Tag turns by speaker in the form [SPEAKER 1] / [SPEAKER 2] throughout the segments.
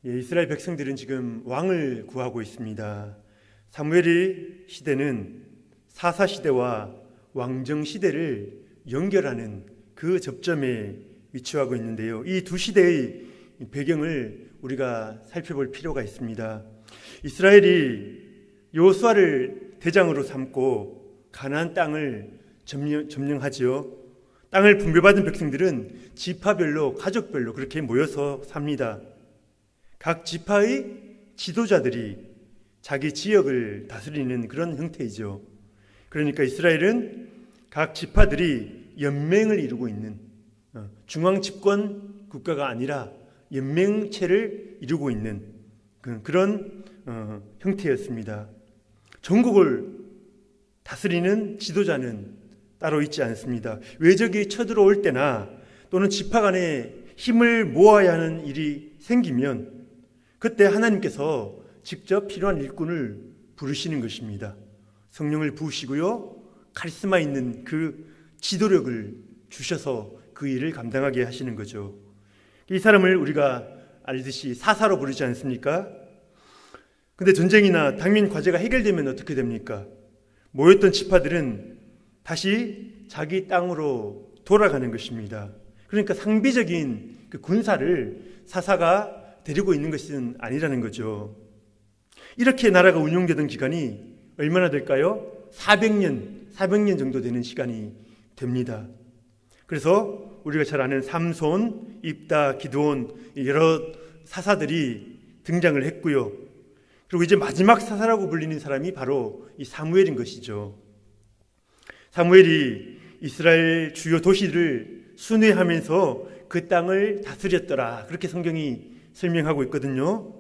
[SPEAKER 1] 이스라엘 백성들은 지금 왕을 구하고 있습니다. 사무엘 시대는 사사 시대와 왕정 시대를 연결하는 그 접점에 위치하고 있는데요. 이 두 시대의 배경을 우리가 살펴볼 필요가 있습니다. 이스라엘이 여호수아를 대장으로 삼고 가나안 땅을 점령하지요. 땅을 분배받은 백성들은 지파별로, 가족별로 그렇게 모여서 삽니다. 각 지파의 지도자들이 자기 지역을 다스리는 그런 형태이죠. 그러니까 이스라엘은 각 지파들이 연맹을 이루고 있는 중앙 집권 국가가 아니라 연맹체를 이루고 있는 그런 형태였습니다. 전국을 다스리는 지도자는 따로 있지 않습니다. 외적이 쳐들어올 때나 또는 지파 간에 힘을 모아야 하는 일이 생기면 그때 하나님께서 직접 필요한 일꾼을 부르시는 것입니다. 성령을 부으시고요, 카리스마 있는 그 지도력을 주셔서 그 일을 감당하게 하시는 거죠. 이 사람을 우리가 알듯이 사사로 부르지 않습니까? 근데 전쟁이나 당면 과제가 해결되면 어떻게 됩니까? 모였던 지파들은 다시 자기 땅으로 돌아가는 것입니다. 그러니까 상비적인 그 군사를 사사가 데리고 있는 것은 아니라는 거죠. 이렇게 나라가 운영되던 기간이 얼마나 될까요? 400년 정도 되는 시간이 됩니다. 그래서 우리가 잘 아는 삼손, 입다, 기드온 여러 사사들이 등장을 했고요. 그리고 이제 마지막 사사라고 불리는 사람이 바로 이 사무엘인 것이죠. 사무엘이 이스라엘 주요 도시를 순회하면서 그 땅을 다스렸더라. 그렇게 성경이 설명하고 있거든요.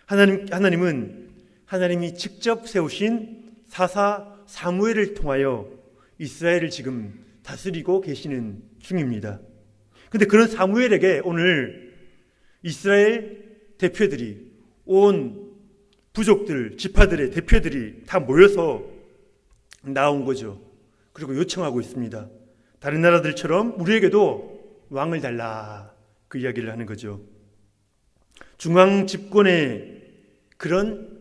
[SPEAKER 1] 하나님은 하나님이 직접 세우신 사사 사무엘을 통하여 이스라엘을 지금 다스리고 계시는 중입니다. 그런데 그런 사무엘에게 오늘 이스라엘 대표들이, 온 부족들, 지파들의 대표들이 다 모여서 나온 거죠. 그리고 요청하고 있습니다. 다른 나라들처럼 우리에게도 왕을 달라, 그 이야기를 하는 거죠. 중앙 집권의 그런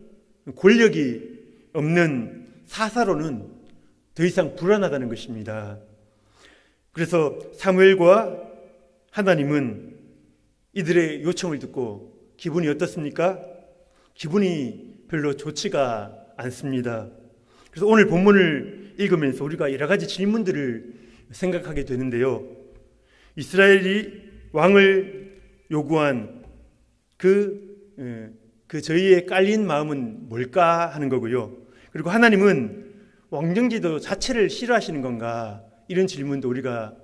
[SPEAKER 1] 권력이 없는 사사로는 더 이상 불안하다는 것입니다. 그래서 사무엘과 하나님은 이들의 요청을 듣고 기분이 어떻습니까? 기분이 별로 좋지가 않습니다. 그래서 오늘 본문을 읽으면서 우리가 여러 가지 질문들을 생각하게 되는데요. 이스라엘이 왕을 요구한 그 저희의 깔린 마음은 뭘까 하는 거고요. 그리고 하나님은 왕정제도 자체를 싫어하시는 건가? 이런 질문도 우리가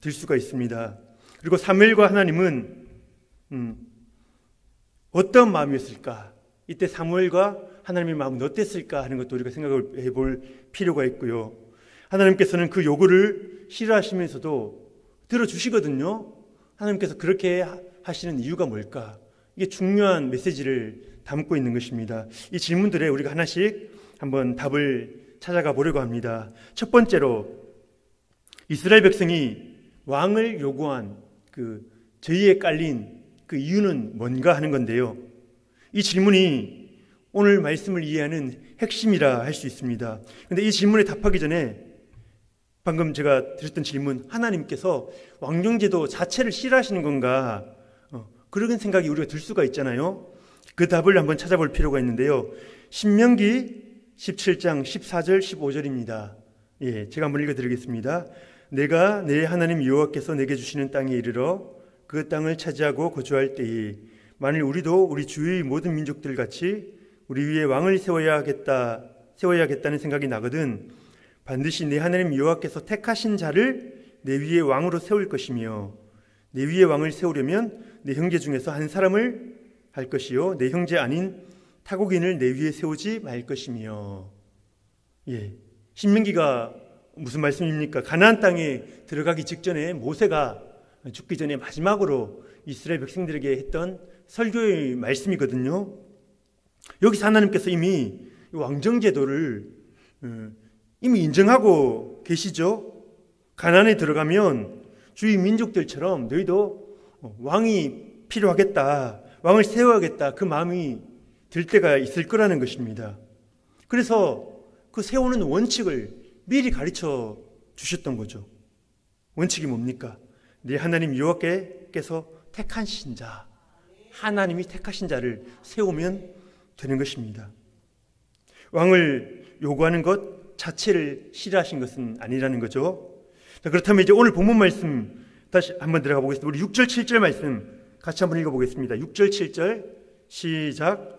[SPEAKER 1] 들 수가 있습니다. 그리고 사무엘과 하나님은 어떤 마음이었을까? 이때 사무엘과 하나님의 마음은 어땠을까 하는 것도 우리가 생각을 해볼 필요가 있고요. 하나님께서는 그 요구를 싫어하시면서도 들어주시거든요. 하나님께서 그렇게 하시는 이유가 뭘까? 이게 중요한 메시지를 담고 있는 것입니다. 이 질문들에 우리가 하나씩 한번 답을 찾아가 보려고 합니다. 첫 번째로 이스라엘 백성이 왕을 요구한 그 저희에 깔린 그 이유는 뭔가 하는 건데요. 이 질문이 오늘 말씀을 이해하는 핵심이라 할 수 있습니다. 그런데 이 질문에 답하기 전에 방금 제가 드렸던 질문, 하나님께서 왕정제도 자체를 싫어하시는 건가? 그런 생각이 우리가 들 수가 있잖아요. 그 답을 한번 찾아볼 필요가 있는데요. 신명기 17장 14절 15절입니다. 제가 한번 읽어드리겠습니다. 내가 내 하나님 여호와께서 내게 주시는 땅에 이르러 그 땅을 차지하고 거주할 때에 만일 우리도 우리 주위의 모든 민족들 같이 우리 위에 왕을 세워야겠다는 생각이 나거든 반드시 내 하나님 여호와께서 택하신 자를 내 위에 왕으로 세울 것이며 내 위에 왕을 세우려면 내 형제 중에서 한 사람을 할 것이요 내 형제 아닌 타국인을 내 위에 세우지 말 것이며. 신명기가 무슨 말씀입니까? 가나안 땅에 들어가기 직전에 모세가 죽기 전에 마지막으로 이스라엘 백성들에게 했던 설교의 말씀이거든요. 여기서 하나님께서 이미 왕정제도를 이미 인정하고 계시죠. 가나안에 들어가면 주위 민족들처럼 너희도 왕이 필요하겠다. 왕을 세워야겠다, 그 마음이 들 때가 있을 거라는 것입니다. 그래서 그 세우는 원칙을 미리 가르쳐 주셨던 거죠. 원칙이 뭡니까? 네 하나님 여호와께서 택하신 자, 하나님이 택하신 자를 세우면 되는 것입니다. 왕을 요구하는 것 자체를 싫어하신 것은 아니라는 거죠. 자, 그렇다면 이제 오늘 본문 말씀 다시 한번 들어가 보겠습니다. 우리 6절 7절 말씀 같이 한번 읽어보겠습니다. 6절 7절 시작.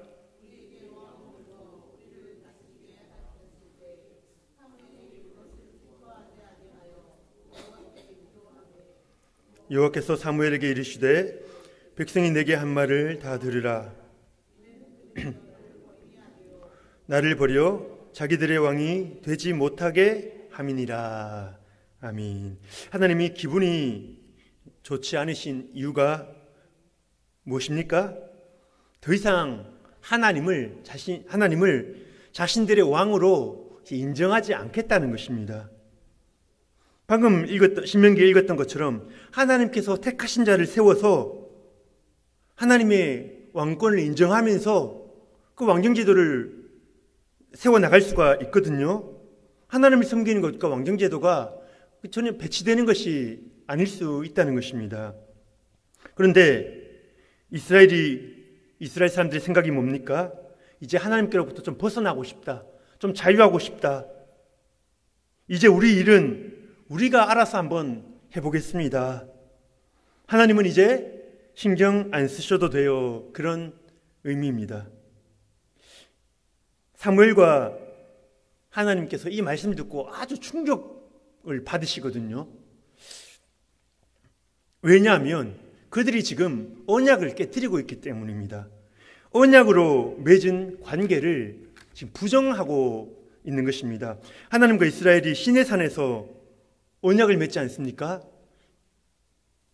[SPEAKER 1] 여호와께서 사무엘에게 이르시되 백성이 내게 한 말을 다 들으라. 나를 버려 자기들의 왕이 되지 못하게 함이니라. 아멘. 하나님이 기분이 좋지 않으신 이유가 무엇입니까? 더 이상 하나님을 자신들의 왕으로 인정하지 않겠다는 것입니다. 방금 신명기에 읽었던 것처럼 하나님께서 택하신 자를 세워서 하나님의 왕권을 인정하면서 그 왕정제도를 세워나갈 수가 있거든요. 하나님을 섬기는 것과 왕정제도가 전혀 배치되는 것이 아닐 수 있다는 것입니다. 그런데 이스라엘 사람들의 생각이 뭡니까? 이제 하나님께로부터 좀 벗어나고 싶다. 좀 자유하고 싶다. 이제 우리 일은 우리가 알아서 한번 해보겠습니다. 하나님은 이제 신경 안 쓰셔도 돼요. 그런 의미입니다. 사무엘과 하나님께서 이 말씀을 듣고 아주 충격을 받으시거든요. 왜냐하면 그들이 지금 언약을 깨뜨리고 있기 때문입니다. 언약으로 맺은 관계를 지금 부정하고 있는 것입니다. 하나님과 이스라엘이 시내산에서 언약을 맺지 않습니까?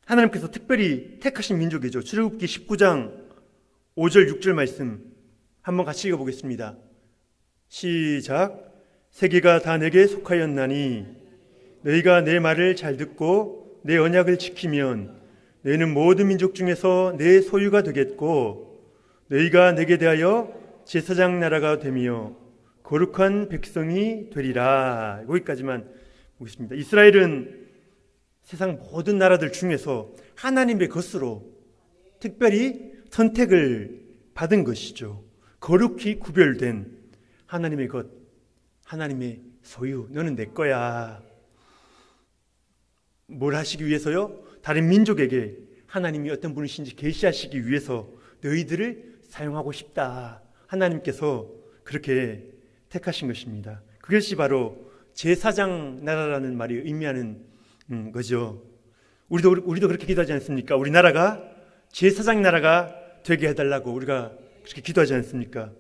[SPEAKER 1] 하나님께서 특별히 택하신 민족이죠. 출애굽기 19장 5절 6절 말씀 한번 같이 읽어보겠습니다. 시작. 세계가 다 내게 속하였나니 너희가 내 말을 잘 듣고 내 언약을 지키면 너희는 모든 민족 중에서 내 소유가 되겠고 너희가 내게 대하여 제사장 나라가 되며 거룩한 백성이 되리라. 여기까지만 보겠습니다. 이스라엘은 세상 모든 나라들 중에서 하나님의 것으로 특별히 선택을 받은 것이죠. 거룩히 구별된 하나님의 것, 하나님의 소유, 너는 내 거야. 뭘 하시기 위해서요? 다른 민족에게 하나님이 어떤 분이신지 계시하시기 위해서 너희들을 사용하고 싶다. 하나님께서 그렇게 택하신 것입니다. 그것이 바로 제사장 나라라는 말이 의미하는 거죠. 우리도 그렇게 기도하지 않습니까? 우리 나라가 제사장 나라가 되게 해달라고 우리가 그렇게 기도하지 않습니까?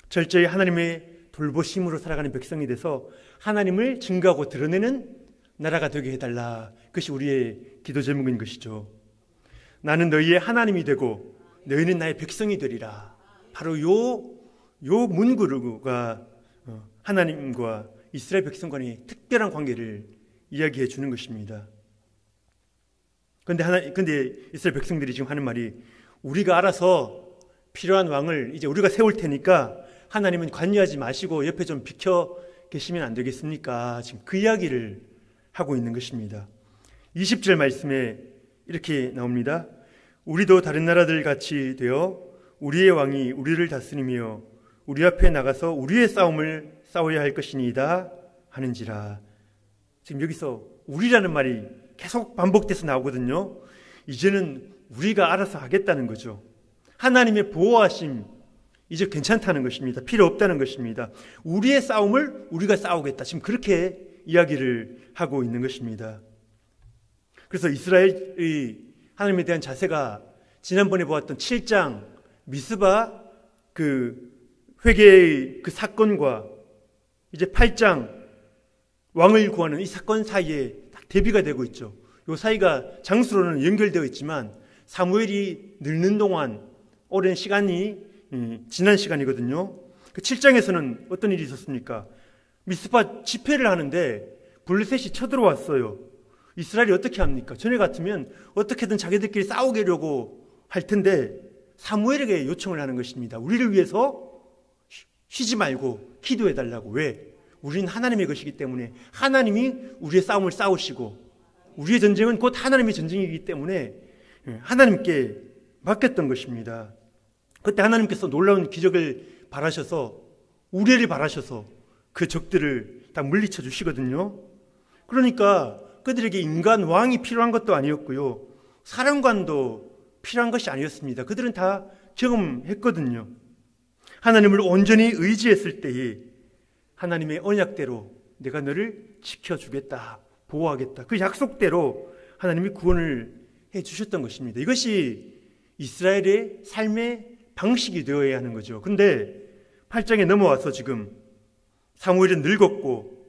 [SPEAKER 1] 철저히 하나님의 돌보심으로 살아가는 백성이 돼서 하나님을 증거하고 드러내는 나라가 되게 해달라. 그것이 우리의 기도 제목인 것이죠. 나는 너희의 하나님이 되고 너희는 나의 백성이 되리라. 바로 요 문구가 하나님과 이스라엘 백성 간의 특별한 관계를 이야기해 주는 것입니다. 근데 이스라엘 백성들이 지금 하는 말이 우리가 알아서 필요한 왕을 이제 우리가 세울 테니까 하나님은 관여하지 마시고 옆에 좀 비켜 계시면 안 되겠습니까? 지금 그 이야기를 하고 있는 것입니다. 20절 말씀에 이렇게 나옵니다. 우리도 다른 나라들 같이 되어 우리의 왕이 우리를 다스리며 우리 앞에 나가서 우리의 싸움을 싸워야 할 것이니이다 하는지라. 지금 여기서 우리라는 말이 계속 반복돼서 나오거든요. 이제는 우리가 알아서 하겠다는 거죠. 하나님의 보호하심 이제 괜찮다는 것입니다. 필요 없다는 것입니다. 우리의 싸움을 우리가 싸우겠다. 지금 그렇게 이야기를 하고 있는 것입니다. 그래서 이스라엘의 하나님에 대한 자세가 지난번에 보았던 7장 미스바 그 회개의 그 사건과 이제 8장 왕을 구하는 이 사건 사이에 딱 대비가 되고 있죠. 이 사이가 장수로는 연결되어 있지만 사무엘이 늙는 동안 오랜 시간이 지난 시간이거든요. 그 7장에서는 어떤 일이 있었습니까? 미스파 집회를 하는데 블레셋이 쳐들어왔어요. 이스라엘이 어떻게 합니까? 전에 같으면 어떻게든 자기들끼리 싸우려고 할 텐데 사무엘에게 요청을 하는 것입니다. 우리를 위해서 쉬지 말고 기도해달라고. 왜? 우리는 하나님의 것이기 때문에 하나님이 우리의 싸움을 싸우시고 우리의 전쟁은 곧 하나님의 전쟁이기 때문에 하나님께 맡겼던 것입니다. 그때 하나님께서 놀라운 기적을 바라셔서 우레를 바라셔서 그 적들을 다 물리쳐 주시거든요. 그러니까 그들에게 인간 왕이 필요한 것도 아니었고요, 사령관도 필요한 것이 아니었습니다. 그들은 다 경험했거든요. 하나님을 온전히 의지했을 때에 하나님의 언약대로 내가 너를 지켜주겠다, 보호하겠다, 그 약속대로 하나님이 구원을 해주셨던 것입니다. 이것이 이스라엘의 삶의 방식이 되어야 하는 거죠. 그런데 8장에 넘어와서 지금 사무엘은 늙었고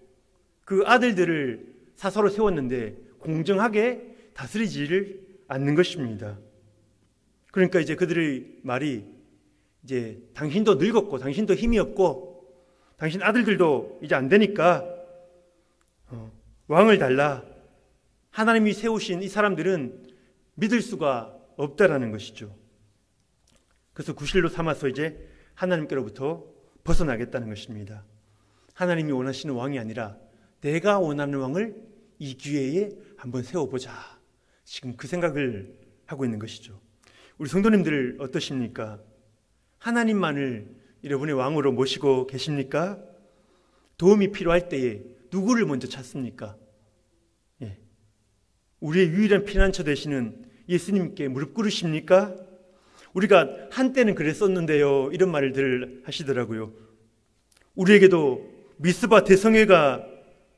[SPEAKER 1] 그 아들들을 사서로 세웠는데 공정하게 다스리지를 않는 것입니다. 그러니까 이제 그들의 말이 이제 당신도 늙었고 당신도 힘이 없고 당신 아들들도 이제 안 되니까 왕을 달라. 하나님이 세우신 이 사람들은 믿을 수가 없다라는 것이죠. 그래서 구실로 삼아서 이제 하나님께로부터 벗어나겠다는 것입니다. 하나님이 원하시는 왕이 아니라 내가 원하는 왕을 이 기회에 한번 세워보자. 지금 그 생각을 하고 있는 것이죠. 우리 성도님들 어떠십니까? 하나님만을 여러분의 왕으로 모시고 계십니까? 도움이 필요할 때에 누구를 먼저 찾습니까? 우리의 유일한 피난처 되시는 예수님께 무릎 꿇으십니까? 우리가 한때는 그랬었는데요, 이런 말을 하시더라고요. 우리에게도 미스바 대성회가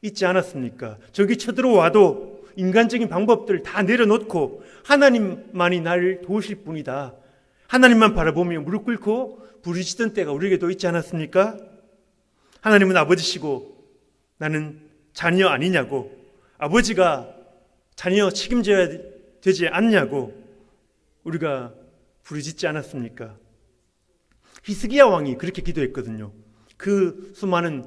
[SPEAKER 1] 있지 않았습니까? 저기 쳐들어와도 인간적인 방법들을 다 내려놓고 하나님만이 나를 도우실 분이다, 하나님만 바라보며 무릎 꿇고 부르짖던 때가 우리에게도 있지 않았습니까? 하나님은 아버지시고 나는 자녀 아니냐고, 아버지가 자녀 책임져야 되지 않냐고 우리가 부르짖지 않았습니까? 히스기야 왕이 그렇게 기도했거든요. 그 수많은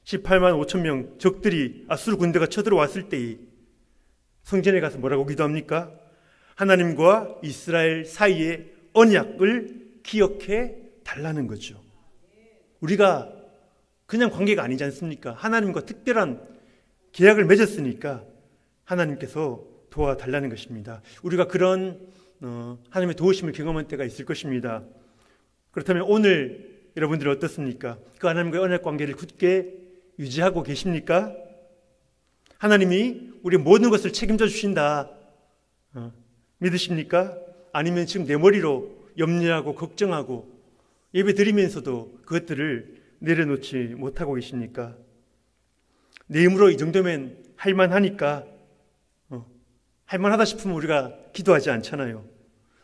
[SPEAKER 1] 18만 5천 명 적들이 아수르 군대가 쳐들어왔을 때에 성전에 가서 뭐라고 기도합니까? 하나님과 이스라엘 사이의 언약을 기억해 달라는 거죠. 우리가 그냥 관계가 아니지 않습니까? 하나님과 특별한 계약을 맺었으니까 하나님께서 도와달라는 것입니다. 우리가 그런 하나님의 도우심을 경험한 때가 있을 것입니다. 그렇다면 오늘 여러분들은 어떻습니까? 그 하나님과의 언약 관계를 굳게 유지하고 계십니까? 하나님이 우리 모든 것을 책임져 주신다 믿으십니까? 아니면 지금 내 머리로 염려하고 걱정하고 예배 드리면서도 그것들을 내려놓지 못하고 계십니까? 내 힘으로 이 정도면 할만하니까 할만하다 싶으면 우리가 기도하지 않잖아요.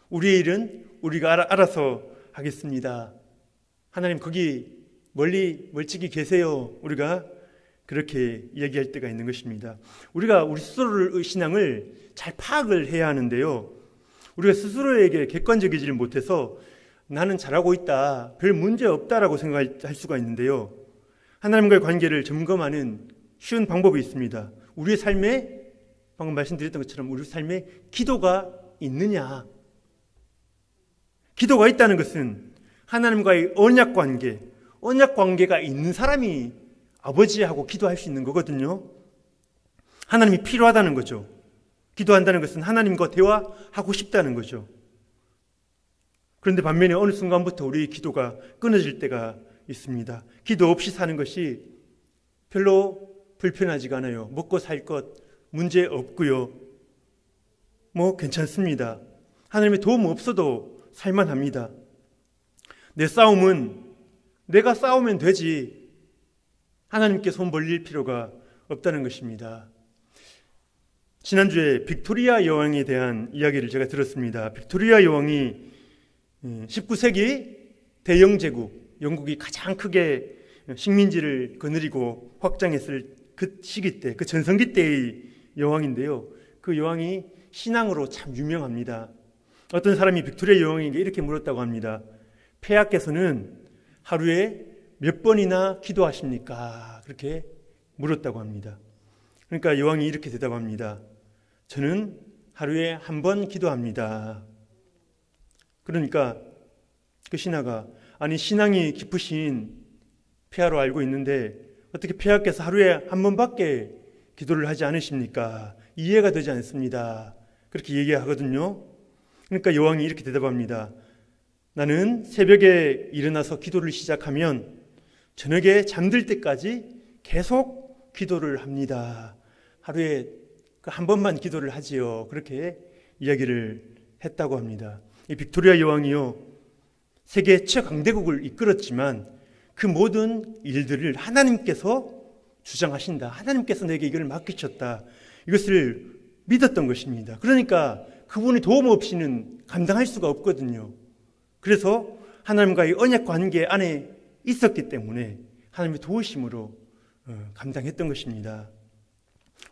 [SPEAKER 1] 우리의 일은 우리가 알아서 하겠습니다. 하나님 거기 멀찍이 계세요. 우리가 그렇게 얘기할 때가 있는 것입니다. 우리가 우리 스스로의 신앙을 잘 파악을 해야 하는데요, 우리가 스스로에게 객관적이지 못해서 나는 잘하고 있다, 별 문제 없다라고 생각할 수가 있는데요, 하나님과의 관계를 점검하는 쉬운 방법이 있습니다. 우리의 삶에 방금 말씀드렸던 것처럼 우리 삶에 기도가 있느냐. 기도가 있다는 것은 하나님과의 언약 관계가 있는 사람이 아버지하고 기도할 수 있는 거거든요. 하나님이 필요하다는 거죠. 기도한다는 것은 하나님과 대화하고 싶다는 거죠. 그런데 반면에 어느 순간부터 우리의 기도가 끊어질 때가 있습니다. 기도 없이 사는 것이 별로 불편하지가 않아요. 먹고 살 것 문제 없고요, 괜찮습니다. 하나님의 도움 없어도 살만합니다. 내 싸움은 내가 싸우면 되지 하나님께 손 벌릴 필요가 없다는 것입니다. 지난주에 빅토리아 여왕에 대한 이야기를 제가 들었습니다. 빅토리아 여왕이 19세기 대영 제국, 영국이 가장 크게 식민지를 거느리고 확장했을 그 시기 때, 그 전성기 때의 여왕인데요, 그 여왕이 신앙으로 참 유명합니다. 어떤 사람이 빅토리아 여왕에게 이렇게 물었다고 합니다. 폐하께서는 하루에 몇 번이나 기도하십니까? 그렇게 물었다고 합니다. 그러니까 여왕이 이렇게 대답합니다. 저는 하루에 한 번 기도합니다. 그러니까 그 신하가 아니 신앙이 깊으신 폐하로 알고 있는데 어떻게 폐하께서 하루에 한 번밖에 기도를 하지 않으십니까? 이해가 되지 않습니다. 그렇게 얘기하거든요. 그러니까 여왕이 이렇게 대답합니다. 나는 새벽에 일어나서 기도를 시작하면 저녁에 잠들 때까지 계속 기도를 합니다. 하루에 한 번만 기도를 하지요. 그렇게 이야기를 했다고 합니다. 이 빅토리아 여왕이요, 세계 최강대국을 이끌었지만 그 모든 일들을 하나님께서 주장하신다. 하나님께서 내게 이걸 맡기셨다. 이것을 믿었던 것입니다. 그러니까 그분의 도움 없이는 감당할 수가 없거든요. 그래서 하나님과의 언약 관계 안에 있었기 때문에 하나님의 도우심으로 감당했던 것입니다.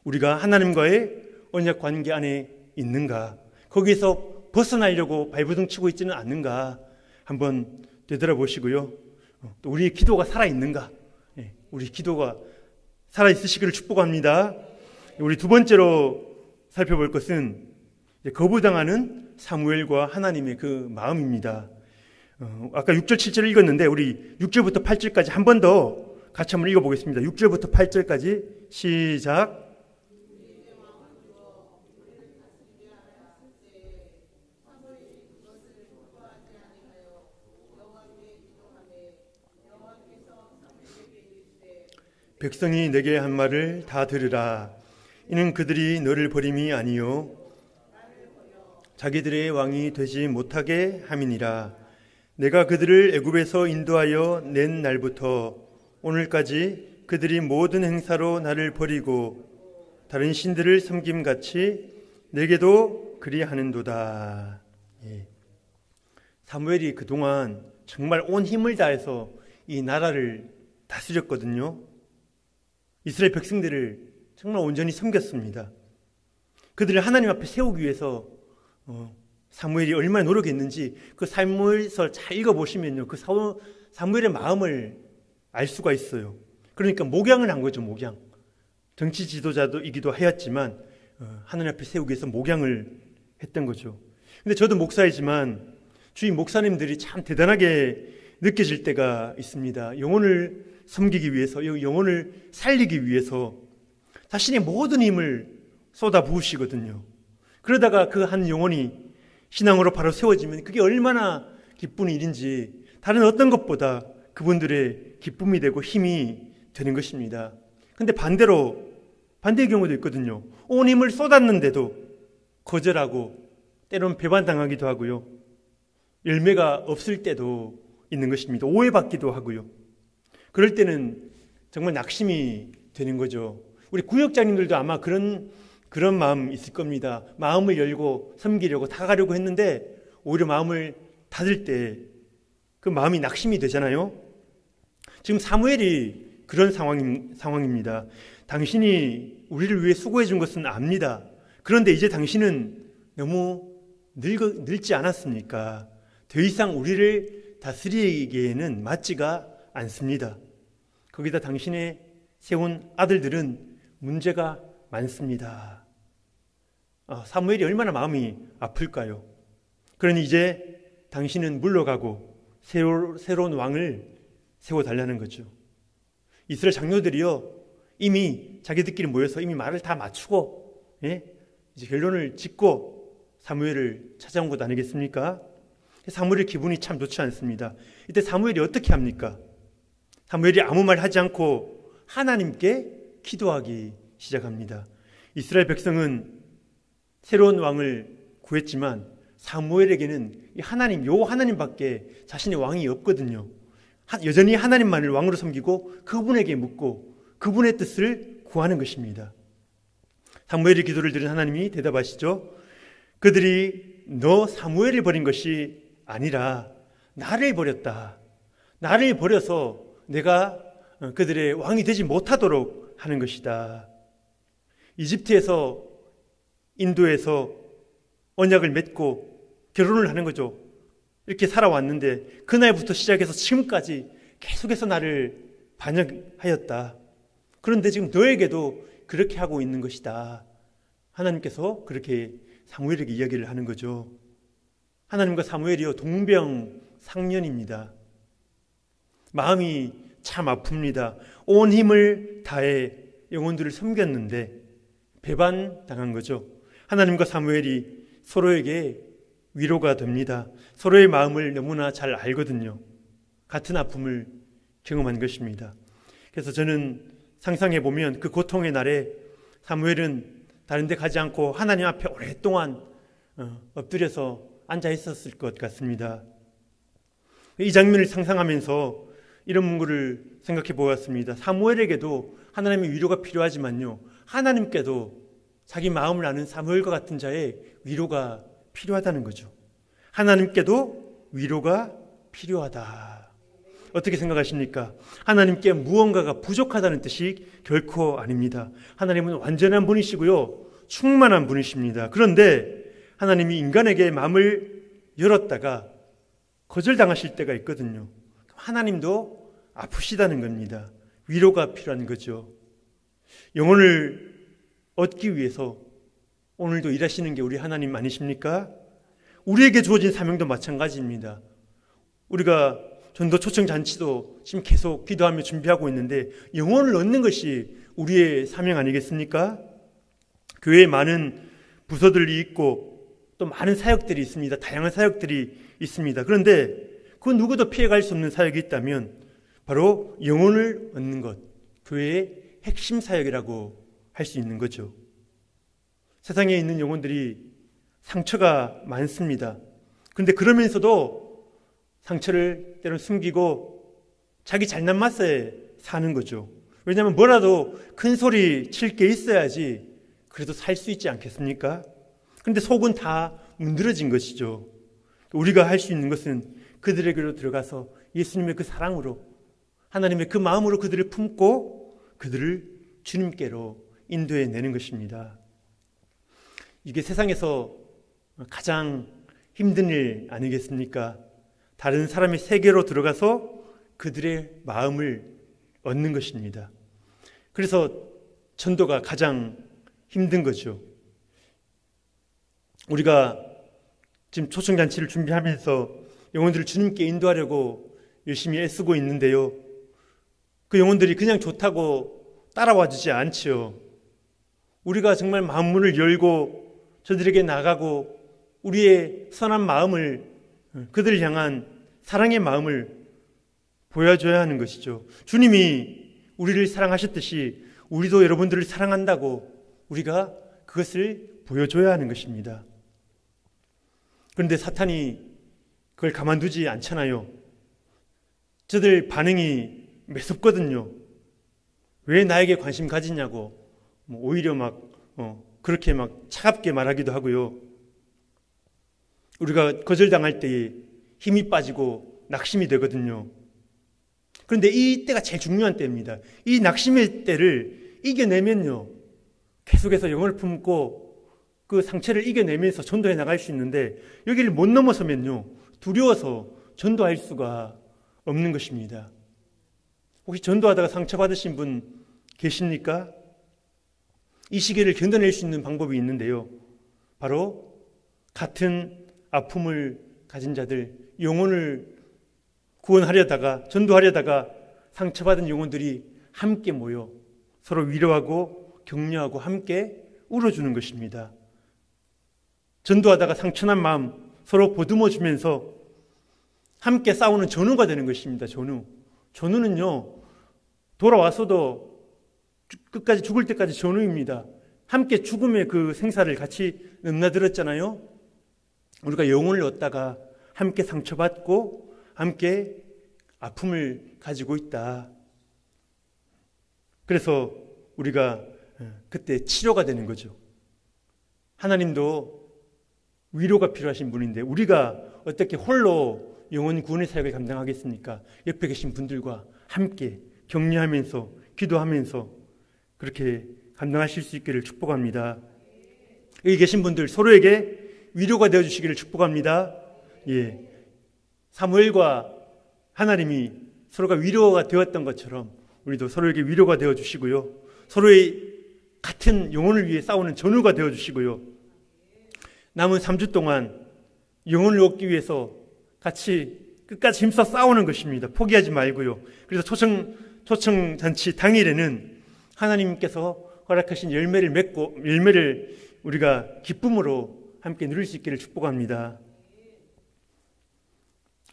[SPEAKER 1] 우리가 하나님과의 언약 관계 안에 있는가? 거기에서 벗어나려고 발버둥 치고 있지는 않는가? 한번 되돌아보시고요. 또 우리의 기도가 살아있는가? 우리 기도가 살아있으시기를 축복합니다. 우리 두 번째로 살펴볼 것은 거부당하는 사무엘과 하나님의 그 마음입니다. 아까 6절 7절을 읽었는데 우리 6절부터 8절까지 한 번 더 같이 한번 읽어보겠습니다. 6절부터 8절까지 시작. 백성이 내게 한 말을 다 들으라. 이는 그들이 너를 버림이 아니요 자기들의 왕이 되지 못하게 함이니라. 내가 그들을 애굽에서 인도하여 낸 날부터 오늘까지 그들이 모든 행사로 나를 버리고 다른 신들을 섬김같이 내게도 그리하는도다. 사무엘이 그동안 정말 온 힘을 다해서 이 나라를 다스렸거든요. 이스라엘 백성들을 정말 온전히 섬겼습니다. 그들을 하나님 앞에 세우기 위해서 사무엘이 얼마나 노력했는지 그 사무엘서 잘 읽어보시면요, 그 사무엘의 마음을 알 수가 있어요. 그러니까 목양을 한 거죠. 목양. 정치 지도자이기도 하였지만 하나님 앞에 세우기 위해서 목양을 했던 거죠. 근데 저도 목사이지만 주위 목사님들이 참 대단하게 느껴질 때가 있습니다. 영혼을 섬기기 위해서, 영혼을 살리기 위해서 자신의 모든 힘을 쏟아 부으시거든요. 그러다가 그 한 영혼이 신앙으로 바로 세워지면 그게 얼마나 기쁜 일인지 다른 어떤 것보다 그분들의 기쁨이 되고 힘이 되는 것입니다. 근데 반대의 경우도 있거든요. 온 힘을 쏟았는데도 거절하고 때로는 배반당하기도 하고요. 열매가 없을 때도 있는 것입니다. 오해받기도 하고요. 그럴 때는 정말 낙심이 되는 거죠. 우리 구역장님들도 아마 그런 마음 있을 겁니다. 마음을 열고 섬기려고 다가가려고 했는데 오히려 마음을 닫을 때 그 마음이 낙심이 되잖아요. 지금 사무엘이 그런 상황입니다. 당신이 우리를 위해 수고해 준 것은 압니다. 그런데 이제 당신은 너무 늙지 않았습니까? 더 이상 우리를 다스리기에는 맞지가 않습니다. 거기다 당신의 세운 아들들은 문제가 많습니다. 사무엘이 얼마나 마음이 아플까요? 그러니 이제 당신은 물러가고 새로운 왕을 세워달라는 거죠. 이스라엘 장로들이요, 이미 자기들끼리 모여서 이미 말을 다 맞추고 이제 결론을 짓고 사무엘을 찾아온 것 아니겠습니까? 사무엘의 기분이 참 좋지 않습니다. 이때 사무엘이 어떻게 합니까? 사무엘이 아무 말 하지 않고 하나님께 기도하기 시작합니다. 이스라엘 백성은 새로운 왕을 구했지만 사무엘에게는 요 하나님밖에 자신의 왕이 없거든요. 여전히 하나님만을 왕으로 섬기고 그분에게 묻고 그분의 뜻을 구하는 것입니다. 사무엘의 기도를 들은 하나님이 대답하시죠. 그들이 너 사무엘을 버린 것이 아니라 나를 버렸다. 나를 버려서 내가 그들의 왕이 되지 못하도록 하는 것이다. 이집트에서 인도에서 언약을 맺고 결혼을 하는 거죠. 이렇게 살아왔는데 그날부터 시작해서 지금까지 계속해서 나를 반역하였다. 그런데 지금 너에게도 그렇게 하고 있는 것이다. 하나님께서 그렇게 사무엘에게 이야기를 하는 거죠. 하나님과 사무엘이요 동병상련입니다. 마음이 참 아픕니다. 온 힘을 다해 영혼들을 섬겼는데 배반당한 거죠. 하나님과 사무엘이 서로에게 위로가 됩니다. 서로의 마음을 너무나 잘 알거든요. 같은 아픔을 경험한 것입니다. 그래서 저는 상상해 보면 그 고통의 날에 사무엘은 다른 데 가지 않고 하나님 앞에 오랫동안 엎드려서 앉아 있었을 것 같습니다. 이 장면을 상상하면서 이런 문구를 생각해 보았습니다. 사무엘에게도 하나님의 위로가 필요하지만요, 하나님께도 자기 마음을 아는 사무엘과 같은 자의 위로가 필요하다는 거죠. 하나님께도 위로가 필요하다. 어떻게 생각하십니까? 하나님께 무언가가 부족하다는 뜻이 결코 아닙니다. 하나님은 완전한 분이시고요, 충만한 분이십니다. 그런데 하나님이 인간에게 마음을 열었다가 거절당하실 때가 있거든요. 하나님도 아프시다는 겁니다. 위로가 필요한 거죠. 영혼을 얻기 위해서 오늘도 일하시는 게 우리 하나님 아니십니까? 우리에게 주어진 사명도 마찬가지입니다. 우리가 전도 초청 잔치도 지금 계속 기도하며 준비하고 있는데 영혼을 얻는 것이 우리의 사명 아니겠습니까? 교회에 많은 부서들이 있고 또 많은 사역들이 있습니다. 다양한 사역들이 있습니다. 그런데 그 누구도 피해갈 수 없는 사역이 있다면 바로 영혼을 얻는 것, 교회의 핵심 사역이라고 할 수 있는 거죠. 세상에 있는 영혼들이 상처가 많습니다. 그런데 그러면서도 상처를 때로 숨기고 자기 잘난 맛에 사는 거죠. 왜냐하면 뭐라도 큰 소리 칠 게 있어야지 그래도 살 수 있지 않겠습니까? 그런데 속은 다 문드러진 것이죠. 우리가 할 수 있는 것은 그들에게로 들어가서 예수님의 그 사랑으로, 하나님의 그 마음으로 그들을 품고 그들을 주님께로 인도해내는 것입니다. 이게 세상에서 가장 힘든 일 아니겠습니까? 다른 사람의 세계로 들어가서 그들의 마음을 얻는 것입니다. 그래서 전도가 가장 힘든 거죠. 우리가 지금 초청잔치를 준비하면서 영혼들을 주님께 인도하려고 열심히 애쓰고 있는데요, 그 영혼들이 그냥 좋다고 따라와 주지 않지요. 우리가 정말 마음문을 열고 저들에게 나가고 우리의 선한 마음을, 그들을 향한 사랑의 마음을 보여줘야 하는 것이죠. 주님이 우리를 사랑하셨듯이 우리도 여러분들을 사랑한다고 우리가 그것을 보여줘야 하는 것입니다. 그런데 사탄이 그걸 가만두지 않잖아요. 저들 반응이 매섭거든요. 왜 나에게 관심 가지냐고, 오히려 그렇게 차갑게 말하기도 하고요. 우리가 거절당할 때에 힘이 빠지고 낙심이 되거든요. 그런데 이 때가 제일 중요한 때입니다. 이 낙심의 때를 이겨내면요, 계속해서 영혼을 품고 그 상처를 이겨내면서 전도해 나갈 수 있는데, 여기를 못 넘어서면요, 두려워서 전도할 수가 없는 것입니다. 혹시 전도하다가 상처받으신 분 계십니까? 이 시기를 견뎌낼 수 있는 방법이 있는데요, 바로 같은 아픔을 가진 자들, 영혼을 구원하려다가, 전도하려다가 상처받은 영혼들이 함께 모여 서로 위로하고 격려하고 함께 울어주는 것입니다. 전도하다가 상처난 마음 서로 보듬어 주면서 함께 싸우는 전우가 되는 것입니다. 전우는요, 돌아와서도 끝까지, 죽을 때까지 전우입니다. 함께 죽음의 그 생사를 같이 넘나들었잖아요. 우리가 영혼을 얻다가 함께 상처받고 함께 아픔을 가지고 있다. 그래서 우리가 그때 치료가 되는 거죠. 하나님도 위로가 필요하신 분인데 우리가 어떻게 홀로 영혼 구원의 사역을 감당하겠습니까? 옆에 계신 분들과 함께 격려하면서 기도하면서 그렇게 감당하실 수 있기를 축복합니다. 여기 계신 분들 서로에게 위로가 되어주시기를 축복합니다. 예, 사무엘과 하나님이 서로가 위로가 되었던 것처럼 우리도 서로에게 위로가 되어주시고요, 서로의 같은 영혼을 위해 싸우는 전우가 되어주시고요, 남은 3주 동안 영혼을 얻기 위해서 같이 끝까지 힘써 싸우는 것입니다. 포기하지 말고요. 그래서 초청잔치 당일에는 하나님께서 허락하신 열매를 맺고 열매를 우리가 기쁨으로 함께 누릴 수 있기를 축복합니다.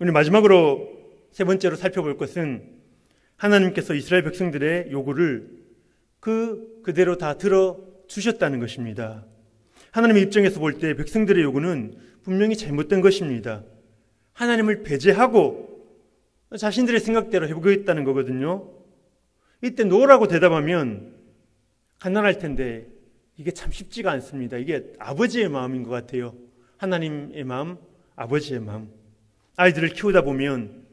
[SPEAKER 1] 오늘 마지막으로 세 번째로 살펴볼 것은 하나님께서 이스라엘 백성들의 요구를 그대로 다 들어주셨다는 것입니다. 하나님의 입장에서 볼 때 백성들의 요구는 분명히 잘못된 것입니다. 하나님을 배제하고 자신들의 생각대로 해보겠다는 거거든요. 이때 노라고 대답하면 간단할 텐데 이게 참 쉽지가 않습니다. 이게 아버지의 마음인 것 같아요. 하나님의 마음, 아버지의 마음. 아이들을 키우다 보면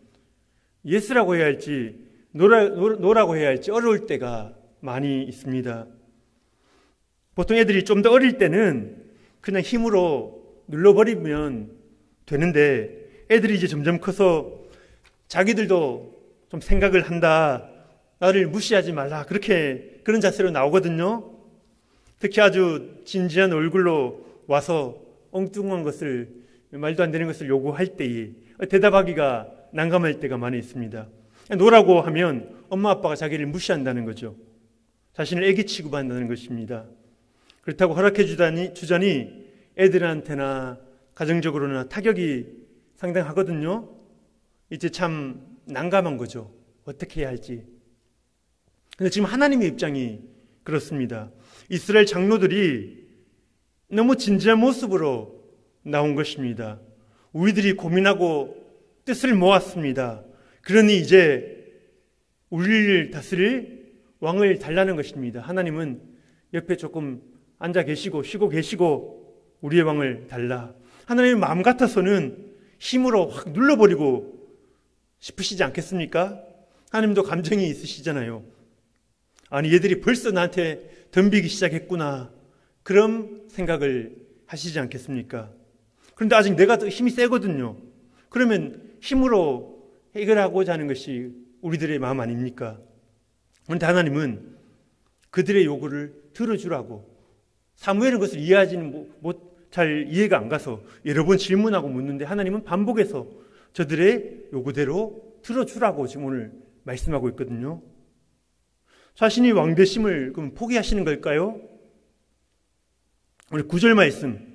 [SPEAKER 1] 예스라고 해야 할지 노라고 해야 할지 어려울 때가 많이 있습니다. 보통 애들이 좀 더 어릴 때는 그냥 힘으로 눌러버리면 되는데 애들이 이제 점점 커서 자기들도 좀 생각을 한다. 나를 무시하지 말라. 그런 자세로 나오거든요. 특히 아주 진지한 얼굴로 와서 엉뚱한 것을, 말도 안 되는 것을 요구할 때에 대답하기가 난감할 때가 많이 있습니다. 노라고 하면 엄마 아빠가 자기를 무시한다는 거죠. 자신을 애기 취급한다는 것입니다. 그렇다고 허락해 주자니 애들한테나 가정적으로나 타격이 상당하거든요. 이제 참 난감한 거죠. 어떻게 해야 할지. 근데 지금 하나님의 입장이 그렇습니다. 이스라엘 장로들이 너무 진지한 모습으로 나온 것입니다. 우리들이 고민하고 뜻을 모았습니다. 그러니 이제 우리를 다스릴 왕을 달라는 것입니다. 하나님은 옆에 조금 앉아 계시고 쉬고 계시고 우리의 왕을 달라. 하나님의 마음 같아서는 힘으로 확 눌러버리고 싶으시지 않겠습니까? 하나님도 감정이 있으시잖아요. 아니 얘들이 벌써 나한테 덤비기 시작했구나. 그런 생각을 하시지 않겠습니까? 그런데 아직 내가 더 힘이 세거든요. 그러면 힘으로 해결하고자 하는 것이 우리들의 마음 아닙니까? 그런데 하나님은 그들의 요구를 들어주라고. 사무엘은 그것을 이해하지는 잘 이해가 안 가서 여러 번 질문하고 묻는데 하나님은 반복해서 저들의 요구대로 들어주라고 지금 오늘 말씀하고 있거든요. 자신이 왕되심을 그럼 포기하시는 걸까요? 우리 9절 말씀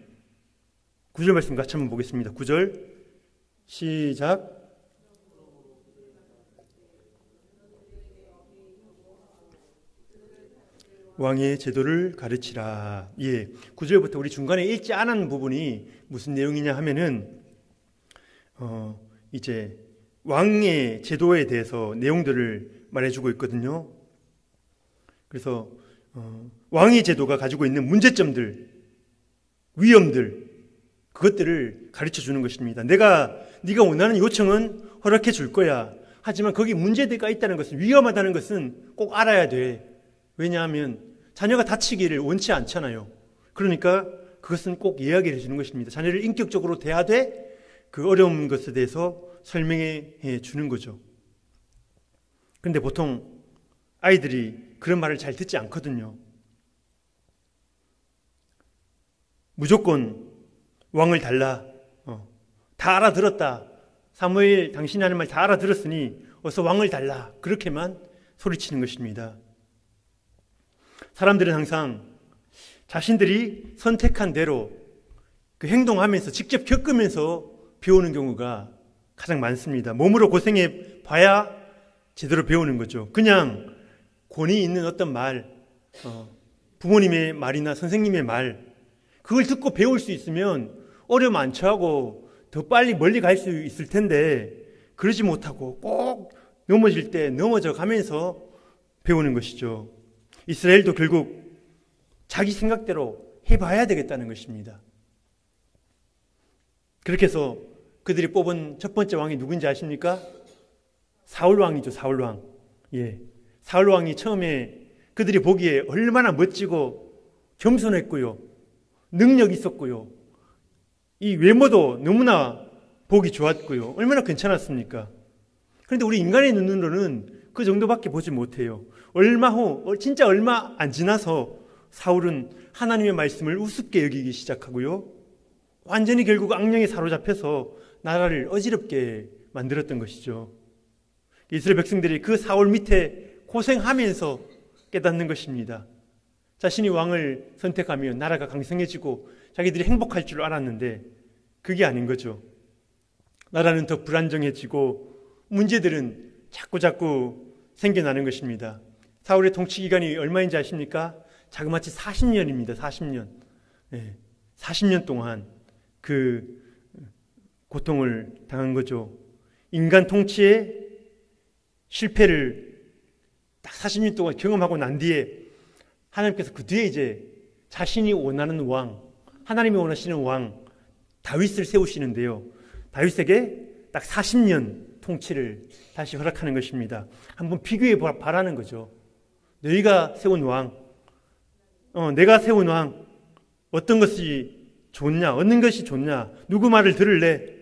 [SPEAKER 1] 같이 한번 보겠습니다. 9절 시작. 왕의 제도를 가르치라. 예, 9절부터 우리 중간에 읽지 않은 부분이 무슨 내용이냐 하면은 이제 왕의 제도에 대해서 내용들을 말해주고 있거든요. 그래서 왕의 제도가 가지고 있는 문제점들, 위험들, 그것들을 가르쳐 주는 것입니다. 네가 원하는 요청은 허락해 줄 거야. 하지만 거기 문제가 있다는 것은, 위험하다는 것은 꼭 알아야 돼. 왜냐하면 자녀가 다치기를 원치 않잖아요. 그러니까 그것은 꼭 이야기를 해주는 것입니다. 자녀를 인격적으로 대하되 그 어려운 것에 대해서 설명해 주는 거죠. 그런데 보통 아이들이 그런 말을 잘 듣지 않거든요. 무조건 왕을 달라. 다 알아들었다. 사무엘 당신이 하는 말 다 알아들었으니 어서 왕을 달라. 그렇게만 소리치는 것입니다. 사람들은 항상 자신들이 선택한 대로 그 행동하면서 직접 겪으면서 배우는 경우가 가장 많습니다. 몸으로 고생해 봐야 제대로 배우는 거죠. 그냥 권위 있는 어떤 말, 부모님의 말이나 선생님의 말, 그걸 듣고 배울 수 있으면 어려움 안 처하고 더 빨리 멀리 갈 수 있을 텐데 그러지 못하고 꼭 넘어질 때 넘어져 가면서 배우는 것이죠. 이스라엘도 결국 자기 생각대로 해봐야 되겠다는 것입니다. 그렇게 해서 그들이 뽑은 첫 번째 왕이 누군지 아십니까? 사울 왕이죠. 사울 왕. 예, 사울 왕이 처음에 그들이 보기에 얼마나 멋지고 겸손했고요, 능력 있었고요, 이 외모도 너무나 보기 좋았고요, 얼마나 괜찮았습니까? 그런데 우리 인간의 눈으로는 그 정도밖에 보지 못해요. 진짜 얼마 안 지나서 사울은 하나님의 말씀을 우습게 여기기 시작하고요, 완전히 결국 악령에 사로잡혀서 나라를 어지럽게 만들었던 것이죠. 이스라엘 백성들이 그 사울 밑에 고생하면서 깨닫는 것입니다. 자신이 왕을 선택하면 나라가 강성해지고 자기들이 행복할 줄 알았는데 그게 아닌 거죠. 나라는 더 불안정해지고 문제들은 자꾸 생겨나는 것입니다. 사울의 통치 기간이 얼마인지 아십니까? 자그마치 40년입니다. 40년. 40년 동안 그 고통을 당한 거죠. 인간 통치의 실패를 딱 40년 동안 경험하고 난 뒤에 하나님께서 그 뒤에 이제 자신이 원하는 왕, 하나님이 원하시는 왕 다윗을 세우시는데요. 다윗에게 딱 40년 통치를 다시 허락하는 것입니다. 한번 비교해 바라는 거죠. 너희가 세운 왕, 내가 세운 왕, 어떤 것이 좋냐, 어느 것이 좋냐, 누구 말을 들을래?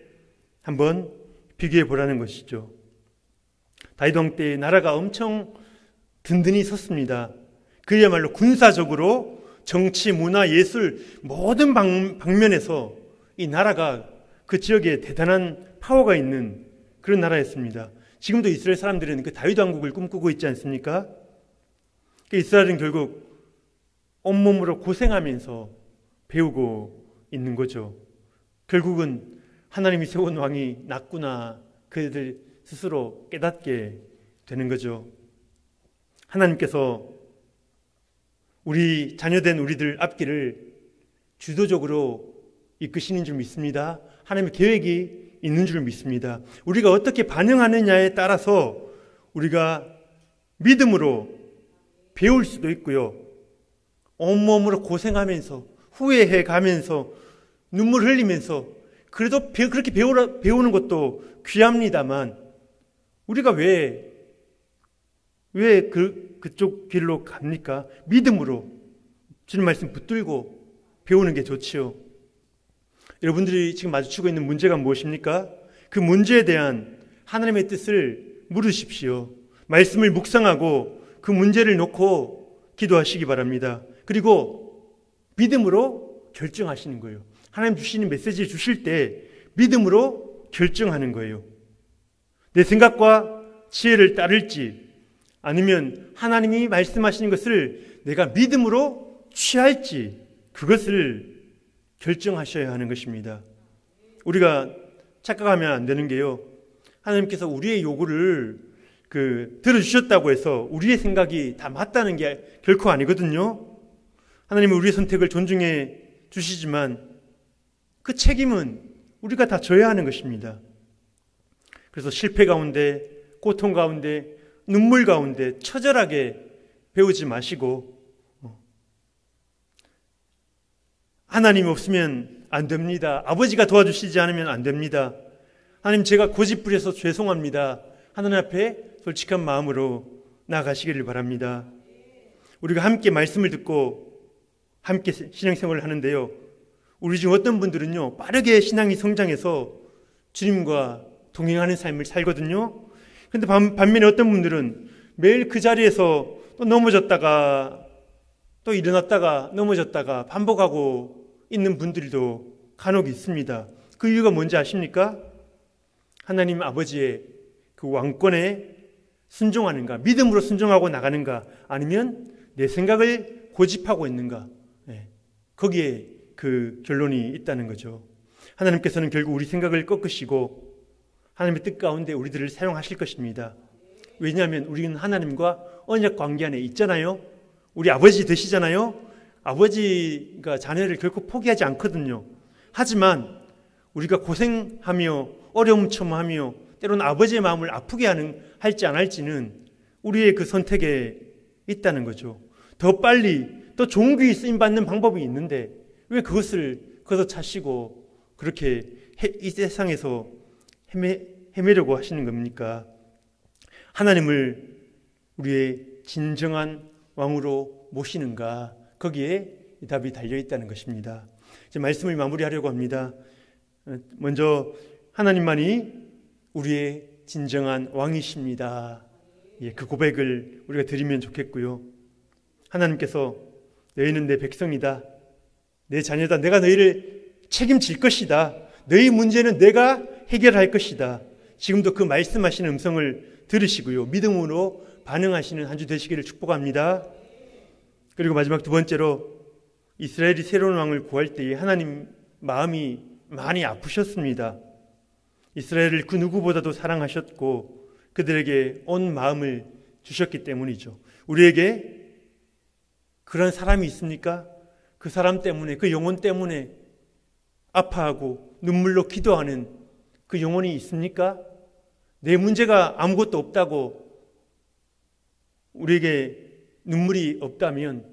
[SPEAKER 1] 한번 비교해 보라는 것이죠. 다윗 왕 때 나라가 엄청 든든히 섰습니다. 그야말로 군사적으로 정치, 문화, 예술 모든 방면에서 이 나라가 그 지역에 대단한 파워가 있는 그런 나라였습니다. 지금도 이스라엘 사람들은 그 다윗 왕국을 꿈꾸고 있지 않습니까? 이스라엘은 결국 온몸으로 고생하면서 배우고 있는 거죠. 결국은 하나님이 세운 왕이 낫구나 그들 스스로 깨닫게 되는 거죠. 하나님께서 우리 자녀된 우리들 앞길을 주도적으로 이끄시는 줄 믿습니다. 하나님의 계획이 있는 줄 믿습니다. 우리가 어떻게 반응하느냐에 따라서 우리가 믿음으로 배울 수도 있고요. 온몸으로 고생하면서 후회해 가면서 눈물 흘리면서 그래도 그렇게 배우는 것도 귀합니다만 우리가 왜 그쪽 길로 갑니까? 믿음으로 주님 말씀 붙들고 배우는 게 좋지요. 여러분들이 지금 마주치고 있는 문제가 무엇입니까? 그 문제에 대한 하나님의 뜻을 물으십시오. 말씀을 묵상하고 그 문제를 놓고 기도하시기 바랍니다. 그리고 믿음으로 결정하시는 거예요. 하나님 주시는 메시지 주실 때 믿음으로 결정하는 거예요. 내 생각과 지혜를 따를지 아니면 하나님이 말씀하시는 것을 내가 믿음으로 취할지 그것을 결정하셔야 하는 것입니다. 우리가 착각하면 안 되는 게요. 하나님께서 우리의 요구를 들어주셨다고 해서 우리의 생각이 다 맞다는 게 결코 아니거든요. 하나님은 우리의 선택을 존중해 주시지만 그 책임은 우리가 다 져야 하는 것입니다. 그래서 실패 가운데, 고통 가운데, 눈물 가운데 처절하게 배우지 마시고 하나님 없으면 안 됩니다. 아버지가 도와주시지 않으면 안 됩니다. 하나님 제가 고집부려서 죄송합니다. 하나님 앞에 솔직한 마음으로 나아가시기를 바랍니다. 우리가 함께 말씀을 듣고 함께 신앙생활을 하는데요. 우리 중 어떤 분들은요. 빠르게 신앙이 성장해서 주님과 동행하는 삶을 살거든요. 그런데 반면에 어떤 분들은 매일 그 자리에서 또 넘어졌다가 또 일어났다가 넘어졌다가 반복하고 있는 분들도 간혹 있습니다. 그 이유가 뭔지 아십니까? 하나님 아버지의 그 왕권에 순종하는가, 믿음으로 순종하고 나가는가, 아니면 내 생각을 고집하고 있는가, 거기에 그 결론이 있다는 거죠. 하나님께서는 결국 우리 생각을 꺾으시고 하나님의 뜻 가운데 우리들을 사용하실 것입니다. 왜냐하면 우리는 하나님과 언약 관계 안에 있잖아요. 우리 아버지 되시잖아요. 아버지가 자녀를 결코 포기하지 않거든요. 하지만 우리가 고생하며 어려움 처마하며 때로는 아버지의 마음을 아프게 할지 안 할지는 우리의 그 선택에 있다는 거죠. 더 빨리 더 좋은 귀에 쓰임받는 방법이 있는데 왜 그것을 찾으시고 그렇게 이 세상에서 헤매려고 하시는 겁니까? 하나님을 우리의 진정한 왕으로 모시는가, 거기에 답이 달려있다는 것입니다. 이제 말씀을 마무리하려고 합니다. 먼저 하나님만이 우리의 진정한 왕이십니다. 그 고백을 우리가 드리면 좋겠고요. 하나님께서 너희는 내 백성이다, 내 자녀다, 내가 너희를 책임질 것이다. 너희 문제는 내가 해결할 것이다. 지금도 그 말씀하시는 음성을 들으시고요. 믿음으로 반응하시는 한 주 되시기를 축복합니다. 그리고 마지막 두 번째로 이스라엘이 새로운 왕을 구할 때에 하나님 마음이 많이 아프셨습니다. 이스라엘을 그 누구보다도 사랑하셨고 그들에게 온 마음을 주셨기 때문이죠. 우리에게 그런 사람이 있습니까? 그 사람 때문에, 그 영혼 때문에 아파하고 눈물로 기도하는 그 영혼이 있습니까? 내 문제가 아무것도 없다고 우리에게 눈물이 없다면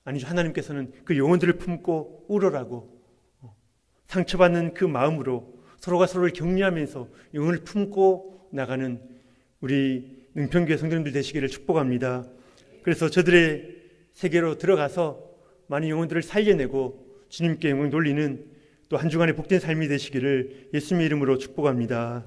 [SPEAKER 1] 아니죠. 하나님께서는 그 영혼들을 품고 울어라고 상처받는 그 마음으로 서로가 서로를 격려하면서 영혼을 품고 나가는 우리 능평교회 성도님들 되시기를 축복합니다. 그래서 저들의 세계로 들어가서 많은 영혼들을 살려내고 주님께 영광 돌리는 또 한 주간의 복된 삶이 되시기를 예수님의 이름으로 축복합니다.